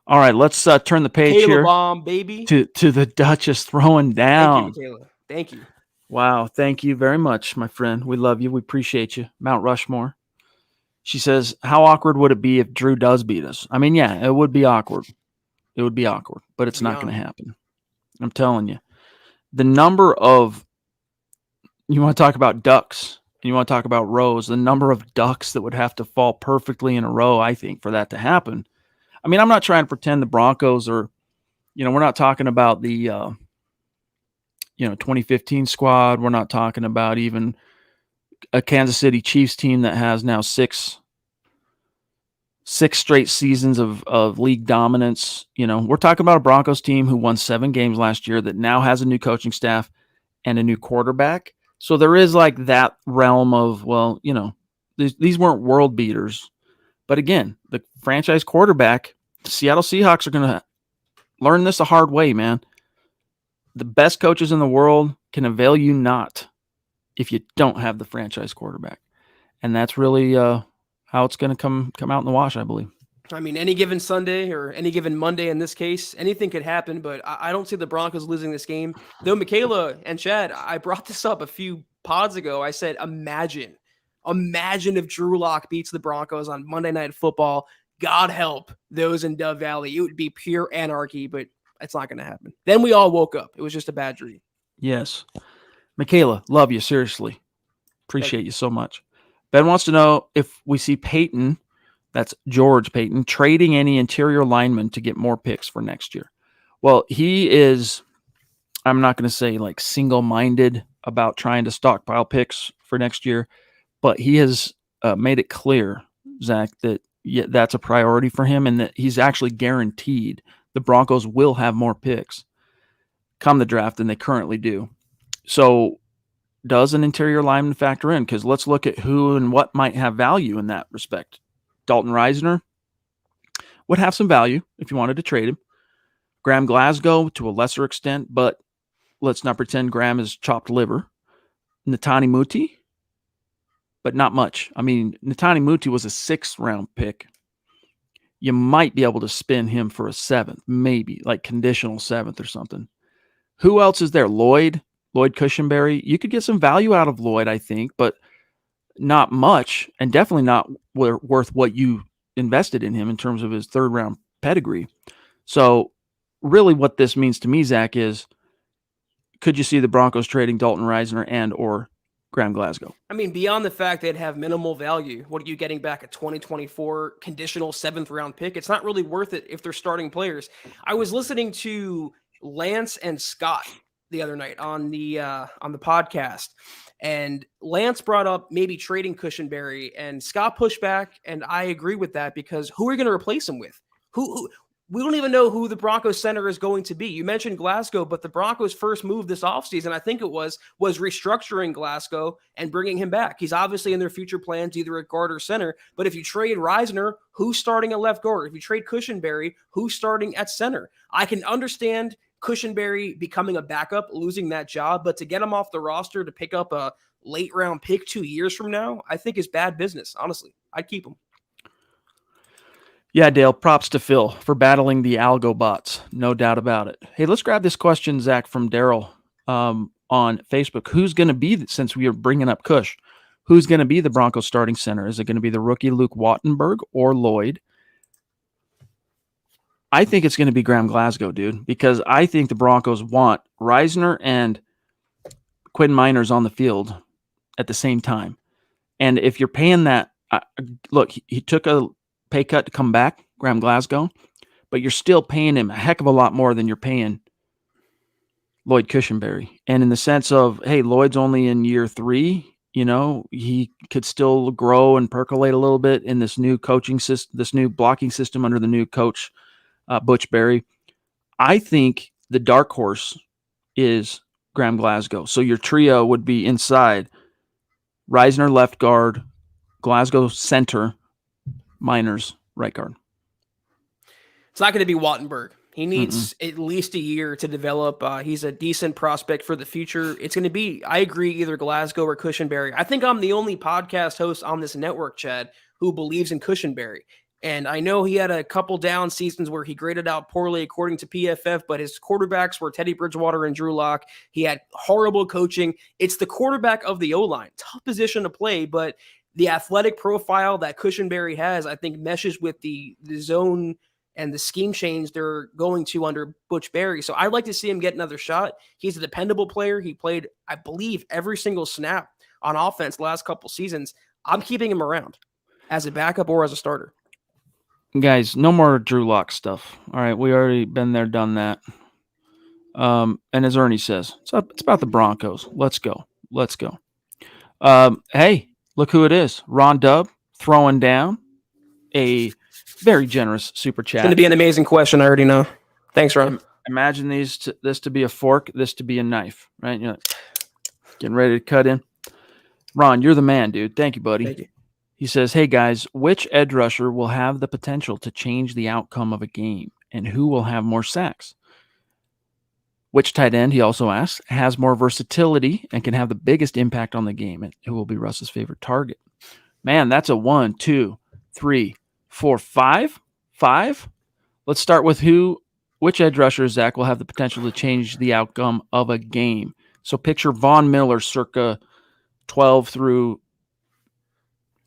All right, let's turn the page Michaela here bomb, baby. to the Duchess throwing down. Thank you, Michaela. Thank you. Wow, thank you very much, my friend. We love you. We appreciate you. Mount Rushmore. She says, how awkward would it be if Drew does beat us? I mean, yeah, it would be awkward. It would be awkward, but it's not going to happen. I'm telling you. The number of, you want to talk about ducks, and you want to talk about rows, the number of ducks that would have to fall perfectly in a row, I think, for that to happen. I mean, I'm not trying to pretend the Broncos are, we're not talking about the, 2015 squad. We're not talking about even a Kansas City Chiefs team that has now six straight seasons of league dominance. We're talking about a Broncos team who won 7 games last year that now has a new coaching staff and a new quarterback. So there is like that realm of, these weren't world beaters, But again, the franchise quarterback, the Seattle Seahawks are going to learn this the hard way, man. The best coaches in the world can avail you not if you don't have the franchise quarterback. And that's really how it's going to come out in the wash, I believe. I mean, any given Sunday or any given Monday in this case, anything could happen, but I don't see the Broncos losing this game. Though, Michaela and Chad, I brought this up a few pods ago. I said, imagine if Drew Lock beats the Broncos on Monday Night Football. God help those in Dove Valley. It would be pure anarchy, but it's not going to happen. Then we all woke up. It was just a bad dream. Yes. Michaela, love you, seriously. Appreciate you so much. Ben wants to know if we see Peyton, that's George Peyton, trading any interior linemen to get more picks for next year. Well, he is, I'm not going to say like single-minded about trying to stockpile picks for next year, but he has made it clear, Zach, that that's a priority for him and that he's actually guaranteed the Broncos will have more picks come the draft than they currently do. So does an interior lineman factor in? Because let's look at who and what might have value in that respect. Dalton Reisner would have some value if you wanted to trade him. Graham Glasgow to a lesser extent, but let's not pretend Graham is chopped liver. Netani Muti, but not much. I mean, Netani Muti was a 6th-round pick. You might be able to spin him for a 7th, maybe, like conditional 7th or something. Who else is there? Lloyd Cushenberry. You could get some value out of Lloyd, I think, but not much, and definitely not worth what you invested in him in terms of his 3rd-round pedigree. So really what this means to me, Zach, is could you see the Broncos trading Dalton Reisner and or Graham Glasgow? I mean, beyond the fact they'd have minimal value, what are you getting back, a 2024 conditional 7th-round pick? It's not really worth it if they're starting players. I was listening to Lance and Scott the other night on the podcast, and Lance brought up maybe trading Cushenberry, and Scott pushed back, and I agree with that because who are you going to replace him with? Who we don't even know who the Broncos center is going to be. You mentioned Glasgow, but the Broncos' first move this offseason, I think it was restructuring Glasgow and bringing him back. He's obviously in their future plans, either at guard or center. But if you trade Reisner, who's starting at left guard? If you trade Cushenberry, who's starting at center? I can understand Cushenberry becoming a backup, losing that job, but to get him off the roster to pick up a late round pick 2 years from now, I think is bad business. Honestly, I'd keep him. Yeah, Dale, props to Phil for battling the algo bots. No doubt about it. Hey, let's grab this question, Zach, from Daryl on Facebook. Who's going to be, since we are bringing up Cush, who's going to be the Broncos starting center? Is it going to be the rookie Luke Wattenberg or Lloyd? I think it's going to be Graham Glasgow, dude, because I think the Broncos want Reisner and Quinn Miners on the field at the same time. And if you're paying that, look, he took a pay cut to come back, Graham Glasgow, but you're still paying him a heck of a lot more than you're paying Lloyd Cushenberry. And in the sense of, hey, Lloyd's only in year 3, you know, he could still grow and percolate a little bit in this new coaching system, this new blocking system under the new coach, Butch Berry. I think the dark horse is Graham Glasgow. So your trio would be inside Reisner left guard, Glasgow center, Miners right guard. It's not going to be Wattenberg. He needs at least a year to develop. He's a decent prospect for the future. It's going to be, I agree, either Glasgow or Cushenberry. I think I'm the only podcast host on this network, Chad, who believes in Cushenberry. And I know he had a couple down seasons where he graded out poorly according to PFF, but his quarterbacks were Teddy Bridgewater and Drew Lock. He had horrible coaching. It's the quarterback of the O-line. Tough position to play, but the athletic profile that Cushenberry has, I think, meshes with the zone and the scheme change they're going to under Butch Berry. So I'd like to see him get another shot. He's a dependable player. He played, I believe, every single snap on offense the last couple seasons. I'm keeping him around as a backup or as a starter. Guys, no more Drew Lock stuff. All right, we already been there, done that. And as Ernie says, it's about the Broncos. Let's go. Hey, look who it is. Ron Dubb throwing down a very generous super chat. It's going to be an amazing question. I already know. Thanks, Ron. Imagine this to be a fork, this to be a knife, right? You're getting ready to cut in. Ron, you're the man, dude. Thank you, buddy. Thank you. He says, hey guys, which edge rusher will have the potential to change the outcome of a game, and who will have more sacks? Which tight end, he also asks, has more versatility and can have the biggest impact on the game, and who will be Russ's favorite target? Man, that's a 1, 2, 3, 4, 5. 5. Let's start with which edge rusher, Zach, will have the potential to change the outcome of a game. So picture Von Miller circa 12 through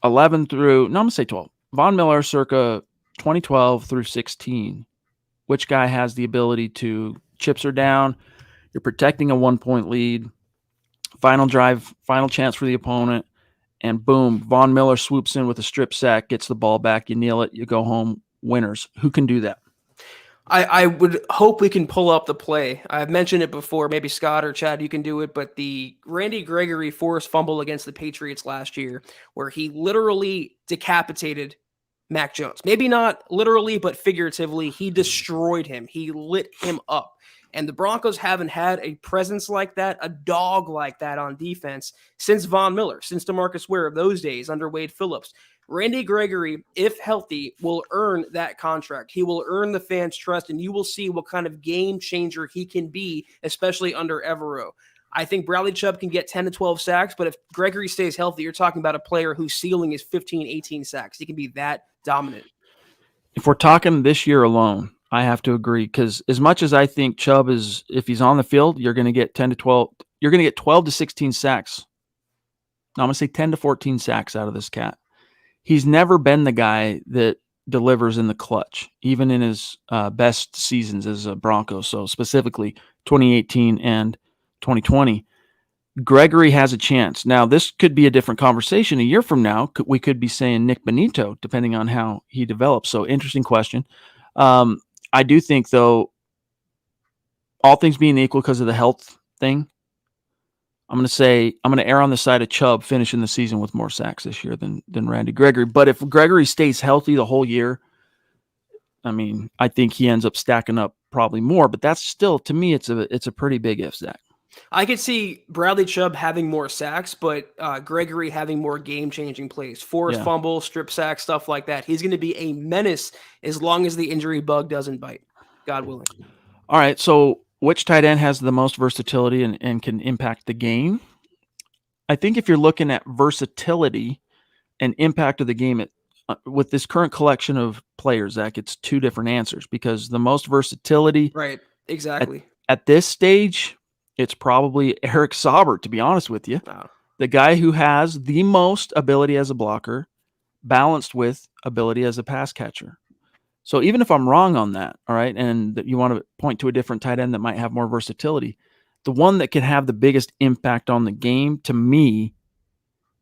11 through, no, I'm going to say 12. Von Miller circa 2012 through 16. Which guy has the ability to chips her down? You're protecting a 1-point lead. Final drive, final chance for the opponent. And boom, Von Miller swoops in with a strip sack, gets the ball back. You kneel it, you go home, winners. Who can do that? I would hope we can pull up the play. I've mentioned it before. Maybe Scott or Chad, you can do it. But the Randy Gregory forced fumble against the Patriots last year, where he literally decapitated Mac Jones. Maybe not literally, but figuratively, he destroyed him. He lit him up. And the Broncos haven't had a presence like that, a dog like that on defense since Von Miller, since DeMarcus Ware of those days under Wade Phillips. Randy Gregory, if healthy, will earn that contract. He will earn the fans' trust, and you will see what kind of game changer he can be, especially under Evero. I think Bradley Chubb can get 10 to 12 sacks, but if Gregory stays healthy, you're talking about a player whose ceiling is 15, 18 sacks. He can be that dominant. If we're talking this year alone, I have to agree, because as much as I think Chubb is, if he's on the field, you're going to get 10 to 12. You're going to get 12 to 16 sacks. I'm going to say 10 to 14 sacks out of this cat. He's never been the guy that delivers in the clutch, even in his best seasons as a Bronco. So specifically 2018 and 2020. Gregory has a chance. Now, this could be a different conversation a year from now. We could be saying Nick Benito, depending on how he develops. So interesting question. I do think, though, all things being equal because of the health thing, I'm going to err on the side of Chubb finishing the season with more sacks this year than Randy Gregory. But if Gregory stays healthy the whole year, I mean, I think he ends up stacking up probably more. But that's still, to me, it's a pretty big if, Zach. I could see Bradley Chubb having more sacks, but Gregory having more game-changing plays. Forced fumble, strip sack, stuff like that. He's going to be a menace as long as the injury bug doesn't bite, God willing. All right, so which tight end has the most versatility and can impact the game? I think if you're looking at versatility and impact of the game, with this current collection of players, Zach, it's two different answers, because the most versatility, right? Exactly. At this stage, it's probably Eric Sauber, to be honest with you. Wow. The guy who has the most ability as a blocker, balanced with ability as a pass catcher. So even if I'm wrong on that, all right, and that you want to point to a different tight end that might have more versatility, the one that can have the biggest impact on the game, to me,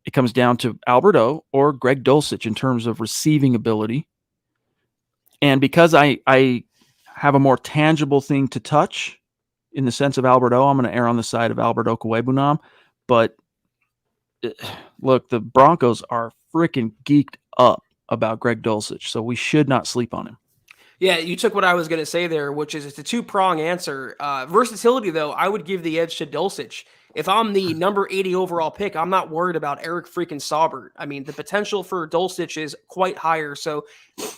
it comes down to Alberto or Greg Dulcich in terms of receiving ability. And because I have a more tangible thing to touch in the sense of Alberto, I'm going to err on the side of Alberto Kwebunam. But look, the Broncos are freaking geeked up about Greg Dulcich, so we should not sleep on him. Yeah, you took what I was going to say there, which is it's a two-prong answer. Versatility, though, I would give the edge to Dulcich. If I'm the number 80 overall pick, I'm not worried about Eric freaking Sauber. I mean, the potential for Dulcich is quite higher. So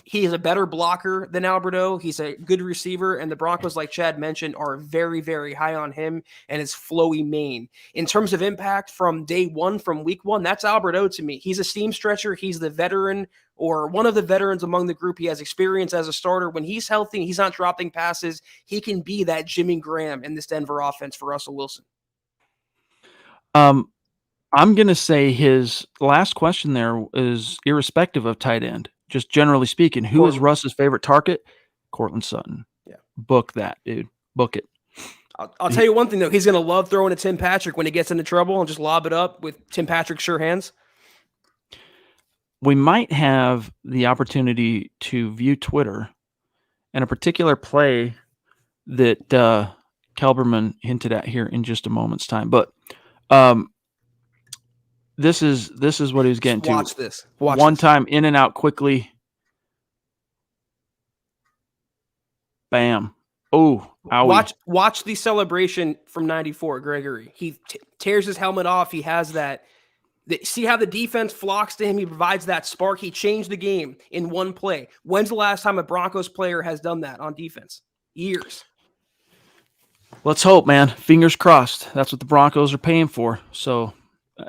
he is a better blocker than Alberto. He's a good receiver, and the Broncos, like Chad mentioned, are very, very high on him and his flowy mane. In terms of impact from day one, from week one, that's Alberto to me. He's a steam stretcher. He's the veteran, or one of the veterans among the group. He has experience as a starter. When he's healthy, he's not dropping passes. He can be that Jimmy Graham in this Denver offense for Russell Wilson. I'm going to say his last question there is irrespective of tight end. Just generally speaking, who is Russ's favorite target? Cortland Sutton. Yeah. Book that, dude. Book it. I'll tell you one thing, though. He's going to love throwing to Tim Patrick when he gets into trouble and just lob it up with Tim Patrick's sure hands. We might have the opportunity to view Twitter and a particular play that Kelberman hinted at here in just a moment's time. But this is what he was getting to. Watch this. Watch One this. time, in and out quickly. Bam. Oh, watch the celebration from '94, Gregory. He tears his helmet off. He has that See how the defense flocks to him. He provides that spark. He changed the game in one play. When's the last time a Broncos player has done that on defense? Years. Let's hope, man. Fingers crossed. That's what the Broncos are paying for. So,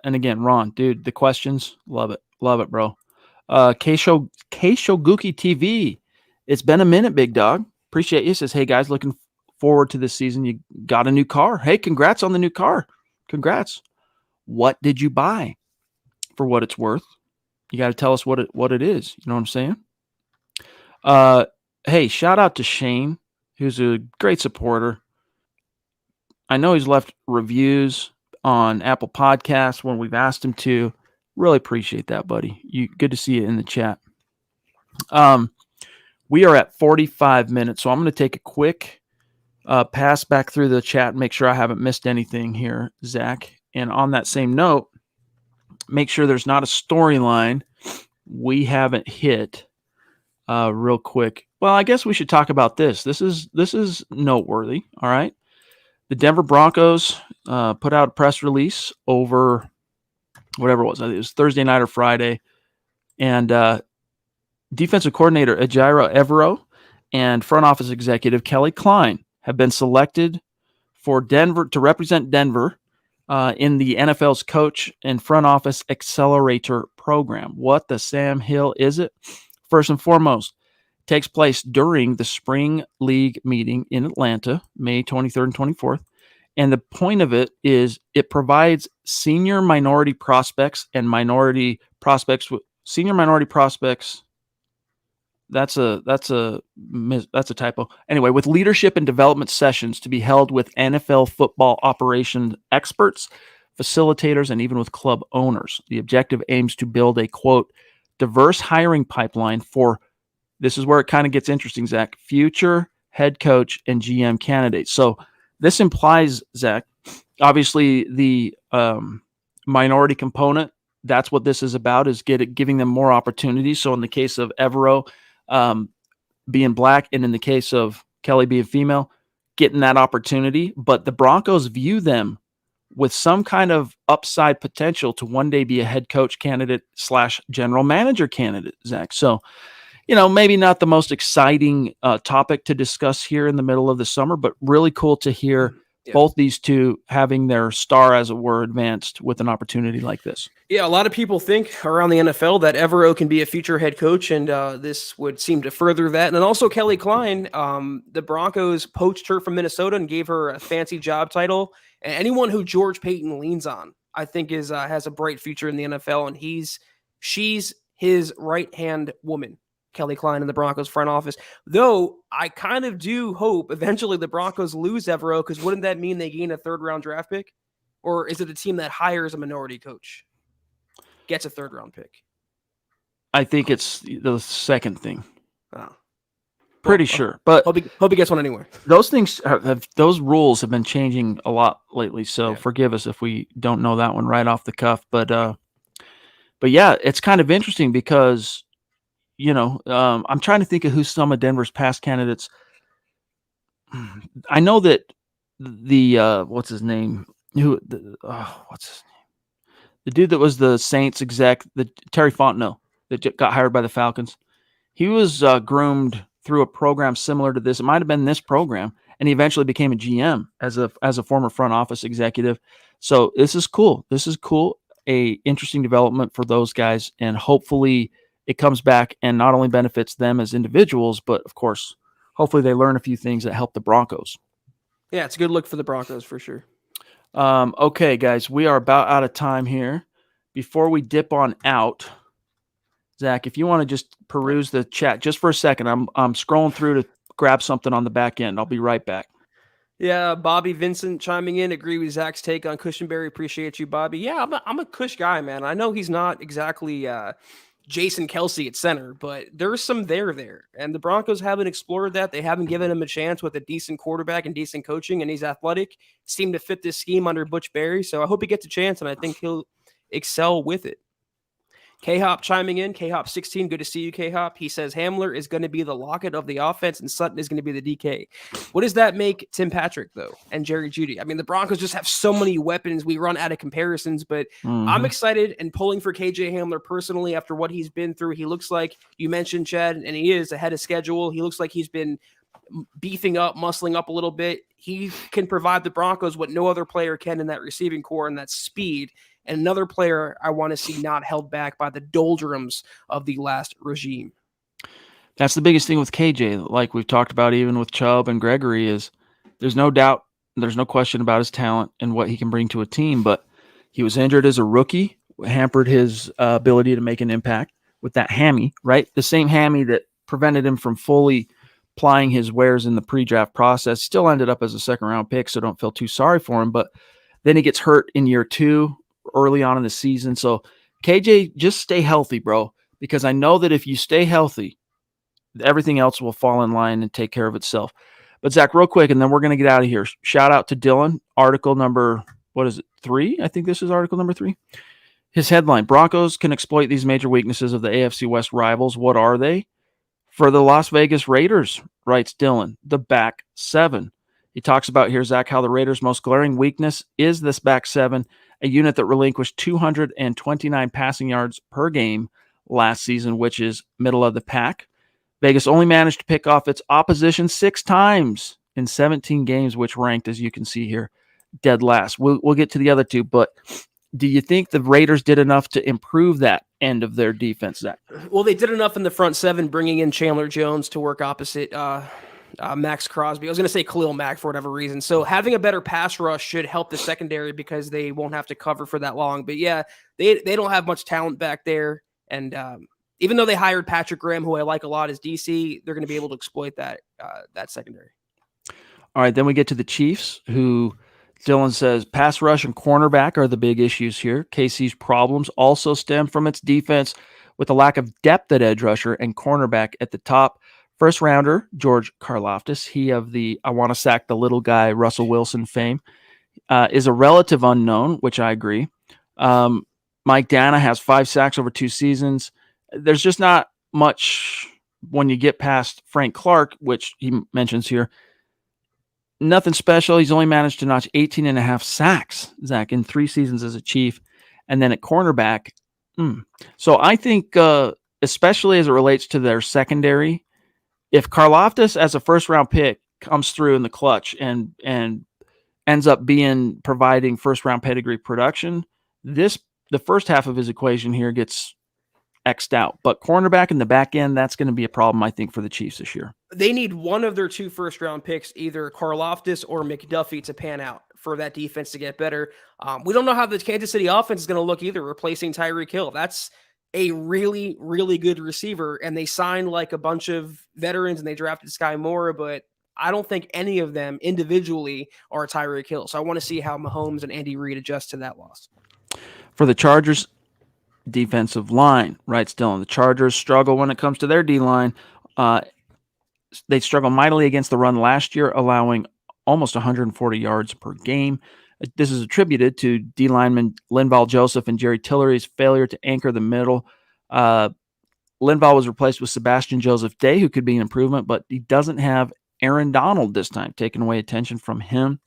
and again, Ron, dude, the questions, love it. Love it, bro. Keisho Guki TV. It's been a minute, big dog. Appreciate you. Says, hey, guys, looking forward to this season. You got a new car. Hey, congrats on the new car. Congrats. What did you buy? For what it's worth. You got to tell us what it is. You know what I'm saying? Hey, shout out to Shane, who's a great supporter. I know he's left reviews on Apple Podcasts when we've asked him to. Really appreciate that, buddy. Good to see you in the chat. We are at 45 minutes, so I'm going to take a quick pass back through the chat and make sure I haven't missed anything here, Zach. And on that same note, make sure there's not a storyline we haven't hit real quick. Well, I guess we should talk about this. This is noteworthy, all right? The Denver Broncos put out a press release over whatever it was. It was Thursday night or Friday. And defensive coordinator Ejiro Evero and front office executive Kelly Klein have been selected for Denver to represent Denver in the NFL's coach and front office accelerator program. What the Sam Hill is it? First and foremost, takes place during the spring league meeting in Atlanta, May 23rd and 24th. And the point of it is it provides senior minority prospects and minority prospects with senior minority prospects. That's a typo. Anyway, with leadership and development sessions to be held with NFL football operation experts, facilitators, and even with club owners. The objective aims to build a, quote, diverse hiring pipeline for, this is where it kind of gets interesting, Zach, future head coach and GM candidates. So this implies, Zach, obviously the minority component, that's what this is about, is giving them more opportunities. So in the case of Evero, being black, and in the case of Kelly being female, getting that opportunity. But the Broncos view them with some kind of upside potential to one day be a head coach candidate / general manager candidate, Zach. So, maybe not the most exciting topic to discuss here in the middle of the summer, but really cool to hear both these two having their star, as it were, advanced with an opportunity like this. Yeah, a lot of people think around the NFL that Evero can be a future head coach, and this would seem to further that. And then also Kelly Klein, the Broncos poached her from Minnesota and gave her a fancy job title. And anyone who George Payton leans on, I think, has a bright future in the NFL, and she's his right-hand woman, Kelly Klein, in the Broncos front office. Though I kind of do hope eventually the Broncos lose Evero, because wouldn't that mean they gain a third-round draft pick? Or is it a team that hires a minority coach, gets a third-round pick? I think it's the second thing. Oh. Pretty sure, but hope he gets one anyway. Those things those rules have been changing a lot lately, so forgive us if we don't know that one right off the cuff. But yeah, it's kind of interesting because I'm trying to think of who some of Denver's past candidates. I know that the what's his name? What's his name? The dude that was the Saints exec, the Terry Fontenot, that got hired by the Falcons. He was groomed through a program similar to this. It might have been this program, and he eventually became a GM as a former front office executive. So this is cool. This is cool. A interesting development for those guys, and hopefully it comes back and not only benefits them as individuals, but of course, hopefully they learn a few things that help the Broncos. Yeah, it's a good look for the Broncos for sure. Okay, guys, we are about out of time here. Before we dip on out, Zach, if you want to just peruse the chat just for a second, I'm scrolling through to grab something on the back end. I'll be right back. Yeah, Bobby Vincent chiming in, agree with Zach's take on Cushenberry. Appreciate you, Bobby. Yeah, I'm a Cush guy, man. I know he's not exactly Jason Kelsey at center, but there's some there. And the Broncos haven't explored that. They haven't given him a chance with a decent quarterback and decent coaching, and he's athletic. Seemed to fit this scheme under Butch Barry, so I hope he gets a chance, and I think he'll excel with it. K-Hop chiming in. K-Hop 16, good to see you, K-Hop. He says Hamler is going to be the Lockett of the offense and Sutton is going to be the DK. What does that make Tim Patrick, though, and Jerry Jeudy? I mean, the Broncos just have so many weapons. We run out of comparisons, but I'm excited and pulling for KJ Hamler personally after what he's been through. He looks like, you mentioned, Chad, and he is ahead of schedule. He looks like he's been beefing up, muscling up a little bit. He can provide the Broncos what no other player can in that receiving core, and that's speed. And another player I want to see not held back by the doldrums of the last regime. That's the biggest thing with KJ, like we've talked about even with Chubb and Gregory, is there's no doubt, there's no question about his talent and what he can bring to a team, but he was injured as a rookie, hampered his ability to make an impact with that hammy, right? The same hammy that prevented him from fully plying his wares in the pre-draft process. Still ended up as a second-round pick, so don't feel too sorry for him, but then he gets hurt in year 2, early on in the season. So KJ, just stay healthy, bro, because I know that if you stay healthy, everything else will fall in line and take care of itself. But Zach, real quick, and then we're going to get out of here. Shout out to Dylan, article number, 3? I think this is article number 3. His headline, Broncos can exploit these major weaknesses of the AFC West rivals. What are they? For the Las Vegas Raiders, writes Dylan, the back 7. He talks about here, Zach, how the Raiders' most glaring weakness is this back 7, a unit that relinquished 229 passing yards per game last season, which is middle of the pack. Vegas only managed to pick off its opposition 6 times in 17 games, which ranked, as you can see here, dead last. We'll get to the other 2, but do you think the Raiders did enough to improve that end of their defense, Zach? Well, they did enough in the front 7, bringing in Chandler Jones to work opposite Max Crosby. I was going to say Khalil Mack for whatever reason. So having a better pass rush should help the secondary because they won't have to cover for that long. But yeah, they don't have much talent back there. And even though they hired Patrick Graham, who I like a lot as DC, they're going to be able to exploit that secondary. All right, then we get to the Chiefs, who Dylan says pass rush and cornerback are the big issues here. KC's problems also stem from its defense with a lack of depth at edge rusher and cornerback at the top. First rounder, George Karlaftis, he of the I want to sack the little guy Russell Wilson fame, is a relative unknown, which I agree. Mike Dana has 5 sacks over 2 seasons. There's just not much when you get past Frank Clark, which he mentions here. Nothing special. He's only managed to notch 18.5 sacks, Zach, in 3 seasons as a Chief. And then at cornerback. So I think, especially as it relates to their secondary, if Karlaftis as a first-round pick comes through in the clutch and ends up providing first-round pedigree production, the first half of his equation here gets X'd out. But cornerback in the back end, that's going to be a problem, I think, for the Chiefs this year. They need one of their 2 first-round picks, either Karlaftis or McDuffie, to pan out for that defense to get better. We don't know how the Kansas City offense is going to look either, replacing Tyreek Hill. That's a really, really good receiver, and they signed like a bunch of veterans, and they drafted Sky Moore, but I don't think any of them individually are Tyreek Hill. So I want to see how Mahomes and Andy Reid adjust to that loss. For the Chargers, defensive line, writes Dylan. The Chargers struggle when it comes to their D-line. They struggle mightily against the run last year, allowing almost 140 yards per game. This is attributed to D lineman Linval Joseph and Jerry Tillery's failure to anchor the middle. Linval was replaced with Sebastian Joseph Day, who could be an improvement, but he doesn't have Aaron Donald this time, taking away attention from him.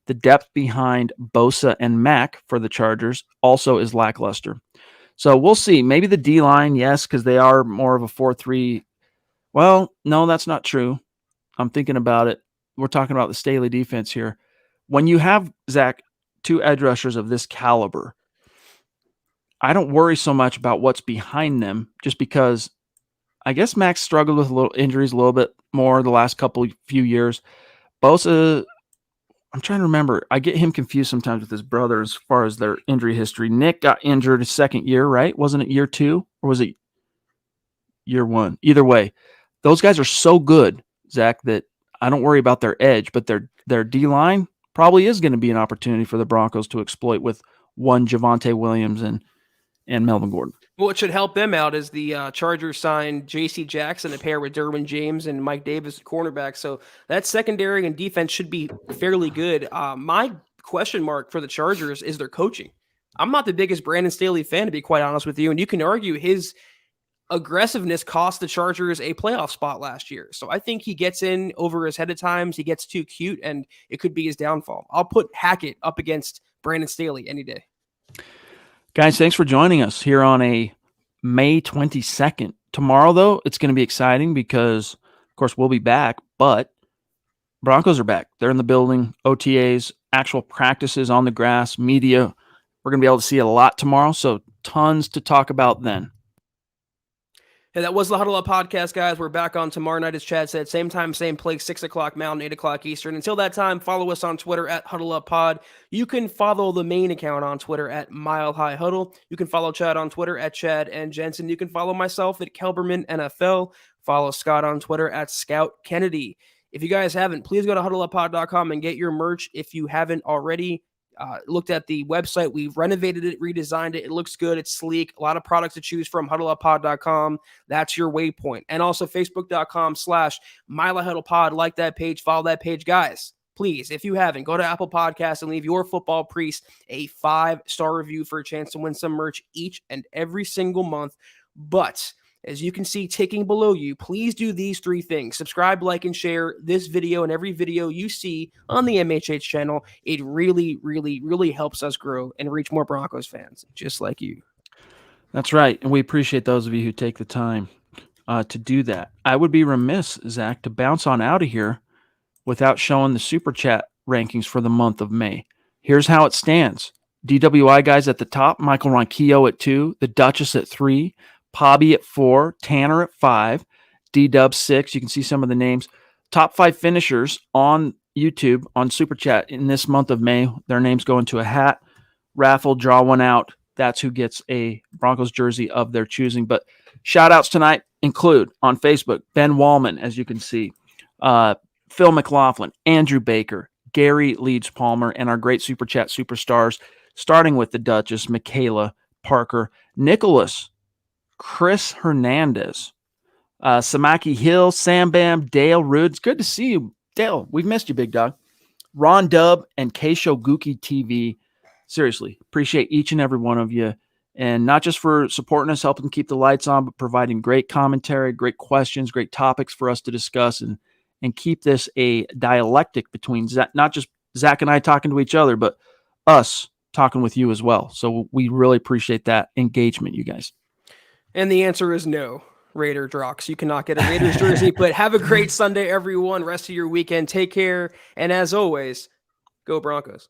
The depth behind Bosa and Mack for the Chargers also is lackluster. So we'll see. Maybe the D-line, yes, because they are more of a 4-3. Well, no, that's not true. I'm thinking about it. We're talking about the Staley defense here. When you have, Zach, 2 edge rushers of this caliber, I don't worry so much about what's behind them just because I guess Max struggled with injuries a little bit more the last few years. Bosa, I'm trying to remember. I get him confused sometimes with his brother as far as their injury history. Nick got injured his second year, right? Wasn't it year 2 or was it year 1? Either way, those guys are so good, Zach, that I don't worry about their edge, but their D-line probably is going to be an opportunity for the Broncos to exploit with one Javonte Williams and Melvin Gordon. What should help them out is the Chargers signed J.C. Jackson to pair with Derwin James and Mike Davis at cornerback. So that secondary and defense should be fairly good. My question mark for the Chargers is their coaching. I'm not the biggest Brandon Staley fan, to be quite honest with you. And you can argue his aggressiveness cost the Chargers a playoff spot last year. So I think he gets in over his head at times. He gets too cute, and it could be his downfall. I'll put Hackett up against Brandon Staley any day. Guys, thanks for joining us here on a May 22nd. Tomorrow, though, it's going to be exciting because, of course, we'll be back, but Broncos are back. They're in the building, OTAs, actual practices on the grass, media. We're going to be able to see a lot tomorrow, so tons to talk about then. And that was the Huddle Up Podcast, guys. We're back on tomorrow night, as Chad said. Same time, same place, 6 o'clock Mountain, 8 o'clock Eastern. Until that time, follow us on Twitter at Huddle Up Pod. You can follow the main account on Twitter at Mile High Huddle. You can follow Chad on Twitter at Chad and Jensen. You can follow myself at Kelberman NFL. Follow Scott on Twitter at Scout Kennedy. If you guys haven't, please go to huddleuppod.com and get your merch if you haven't already. Looked at the website. We've renovated it, redesigned it. It looks good. It's sleek. A lot of products to choose from. Huddleuppod.com. That's your waypoint. And also Facebook.com/MileHuddlePod. Like that page. Follow that page. Guys, please, if you haven't, go to Apple Podcasts and leave your football priest a 5-star review for a chance to win some merch each and every single month. But as you can see ticking below you, please do these 3 things. Subscribe, like, and share this video and every video you see on the MHH channel. It really, really, really helps us grow and reach more Broncos fans just like you. That's right. And we appreciate those of you who take the time to do that. I would be remiss, Zach, to bounce on out of here without showing the Super Chat rankings for the month of May. Here's how it stands. DWI guys at the top, Michael Ronquillo at 2, the Duchess at 3, Pobby at 4, Tanner at 5, D-Dub 6. You can see some of the names. Top 5 finishers on YouTube on Super Chat in this month of May. Their names go into a hat, raffle, draw one out. That's who gets a Broncos jersey of their choosing. But shout outs tonight include on Facebook, Ben Wallman, as you can see, Phil McLaughlin, Andrew Baker, Gary Leeds Palmer, and our great Super Chat superstars, starting with the Duchess, Michaela Parker, Nicholas, Chris Hernandez, Samaki Hill, Sam Bam, Dale Roods. Good to see you, Dale. We've missed you, big dog. Ron Dub and Keisho Guki TV. Seriously, appreciate each and every one of you. And not just for supporting us, helping keep the lights on, but providing great commentary, great questions, great topics for us to discuss and keep this a dialectic between Zach, not just Zach and I talking to each other, but us talking with you as well. So we really appreciate that engagement, you guys. And the answer is no, Raider Drox. You cannot get a Raiders jersey, but have a great Sunday, everyone. Rest of your weekend. Take care. And as always, go Broncos.